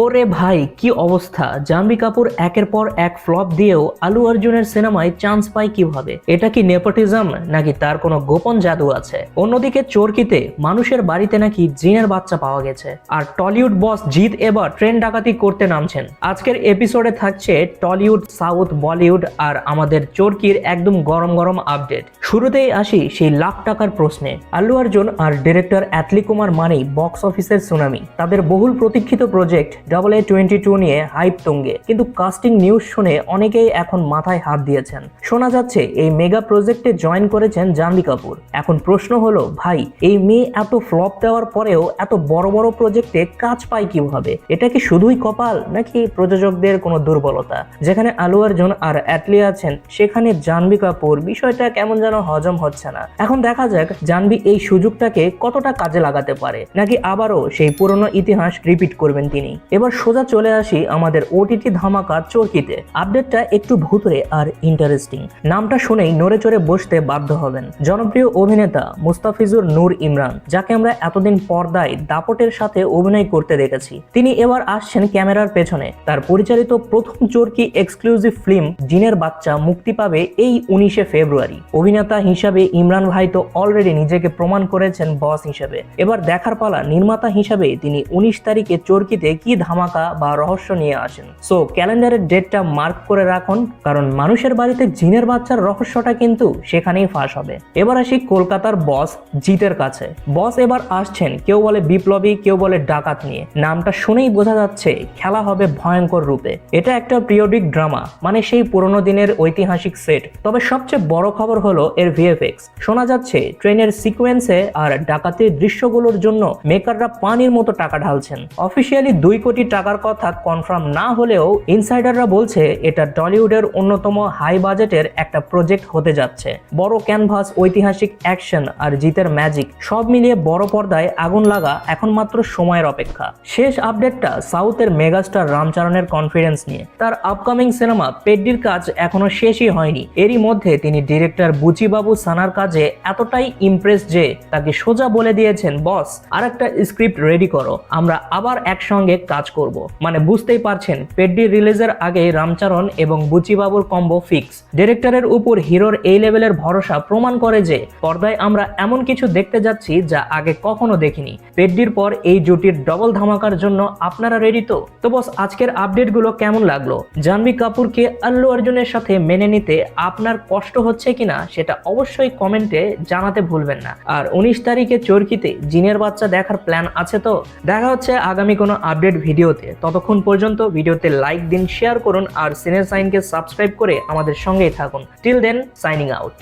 ওরে ভাই কি অবস্থা! জাহ্নবী কাপুর একের পর এক ফ্লপ দিয়েও আলু অর্জুনের সিনেমায় চান্স পায় কিভাবে? এটা কি নেপোটিজম নাকি তার কোনো গোপন জাদু আছে? অন্যদিকে চরকিতে মানুষের বাড়িতে নাকি জিনের বাচ্চা পাওয়া গেছে, আর টলিউড বস জিৎ এবার ট্রেন ডাকাতি করতে নামছেন। আজকের এপিসোডে থাকছে টলিউড, সাউথ, বলিউড আর আমাদের চরকির একদম গরম গরম আপডেট। শুরুতেই আসি সেই লাখ টাকার প্রশ্নে। আল্লু অর্জুন আর ডিরেক্টর অ্যাটলি কুমার মানেই বক্স অফিসের সুনামি। তাদের বহুল প্রতীক্ষিত প্রজেক্ট AA22 নিয়ে হাইপ তুঙ্গে, কিন্তু কাস্টিং নিউজ শুনে অনেকেই এখন মাথায় হাত দিয়েছেন। শোনা যাচ্ছে এই মেগা প্রজেক্টে জয়েন করেছেন জাহ্নবী কাপুর। এখন প্রশ্ন হলো, ভাই এই মেয়ে এত ফ্লপ দেওয়ার পরেও এত বড় বড় প্রজেক্টে কাজ পায় কিভাবে? এটা কি শুধুই কপাল নাকি প্রযোজকদের কোনো দুর্বলতা? যেখানে আলু অর্জুন আর অ্যাটলি আছেন সেখানে জাহ্নবী কাপুর, বিষয়টা কেমন যেন হজম হচ্ছে না। এখন দেখা যাক জাহ্নবী এই সুযোগটাকে কতটা কাজে লাগাতে পারে, নাকি আবারও সেই পুরনো ইতিহাস রিপিট করবেন তিনি। এবার সোজা চলে আসি আমাদের ওটিটি ধামাকা চরকিতে। আপডেটটা একটু ভুতুরে আর ইন্টারেস্টিং। নামটা শুনেই নড়ে চড়ে বসতে বাধ্য হবেন। জনপ্রিয় অভিনেতা মুস্তাফিজুর নূর ইমরান, যাকে আমরা এতদিন পর্দায় দাপটের সাথে অভিনয় করতে দেখেছি, তিনি এবার আসছেন ক্যামেরার পেছনে। তার পরিচালিত প্রথম চরকি এক্সক্লুসিভ ফিল্ম জিনের বাচ্চা মুক্তি পাবে এই 19শে ফেব্রুয়ারি। অভিনেতা হিসাবে ইমরান ভাই তো অলরেডি নিজেকে প্রমাণ করেছেন বস হিসেবে। এবার দেখার পালা নির্মাতা হিসাবে তিনি 19 তারিখে চরকিতে কি ধামাকা বা রহস্য নিয়ে আসেন। সো ক্যালেন্ডারের ডেটটা মার্ক করে রাখুন, কারণ মানুষের বাড়িতে জিনের বাচ্চার রহস্যটা কিন্তু সেখানেই ফাঁস হবে। এবার আসি কলকাতার বস জিতের কাছে। বস এবার আসছেন, কেউ বলে বিপ্লবী, কেউ বলে ডাকাত নিয়ে। নামটা শুনেই বোঝা যাচ্ছে খেলা হবে ভয়ঙ্কর রূপে। এটা একটা পিরিয়ডিক ড্রামা, মানে সেই পুরোনো দিনের ঐতিহাসিক সেট। তবে সবচেয়ে বড় খবর হলো এর ভিএফএক্স। শোনা যাচ্ছে ট্রেনের সিকোয়েন্সে আর ডাকাতির দৃশ্যগুলোর জন্য মেকাররা পানির মতো টাকা ঢালছেন। অফিসিয়ালি 2 কোটি টাকার কথা কনফার্ম না হলেও ইনসাইডাররা বলছে এটা টলিউডের অন্যতম হাই বাজেটের একটা প্রজেক্ট হতে যাচ্ছে। বড় ক্যানভাস, ঐতিহাসিক অ্যাকশন আর জিতের ম্যাজিক সব মিলিয়ে বড় পর্দায় আগুন লাগা এখন মাত্র সময়ের অপেক্ষা। শেষ আপডেটটা সাউথের মেগাস্টার রামচরণের কনফিডেন্স নিয়ে। তার আপকামিং সিনেমা পেড্ডির কাজ এখনো শেষই হয়নি। এরই মধ্যে তিনি ডিরেক্টর বুচিবাবু সানার কাজে এতটাই ইমপ্রেস যে তাকে সোজা বলে দিয়েছেন, বস আর একটা স্ক্রিপ্ট রেডি করো, আমরা আবার একসঙ্গে কাজ করব। মানে বুঝতেই পারছেন, পেড্ডি রিলিজের আগে রামচরণ এবং বুচিবাবুর কম্বো ফিক্স। ডিরেক্টরের উপর হিরোর এই লেভেলের ভরসা প্রমাণ করে যে পর্দায় আমরা এমন কিছু দেখতে যাচ্ছি যা আগে কখনো দেখিনি। পেড্ডির পর এই জুটির ডবল ধামাকার জন্য আপনারা রেডি তো? বস আজকের আপডেটগুলো কেমন লাগলো? জাহ্নবী কাপুরকে আল্লু অর্জুনের সাথে মেনে নিতে আপনার কষ্ট হচ্ছে কিনা সেটা অবশ্যই কমেন্টে জানাতে ভুলবেন না। আর 19 তারিখে চরকিতে জিনের বাচ্চা দেখার প্ল্যান আছে তো? দেখা হচ্ছে আগামী কোনো আপডেট ভিডিওতে। ততক্ষণ পর্যন্ত ভিডিওতে লাইক দিন, শেয়ার করুন আর সিনে সাইনকে সাবস্ক্রাইব করে আমাদের সঙ্গেই থাকুন। Till then, signing out.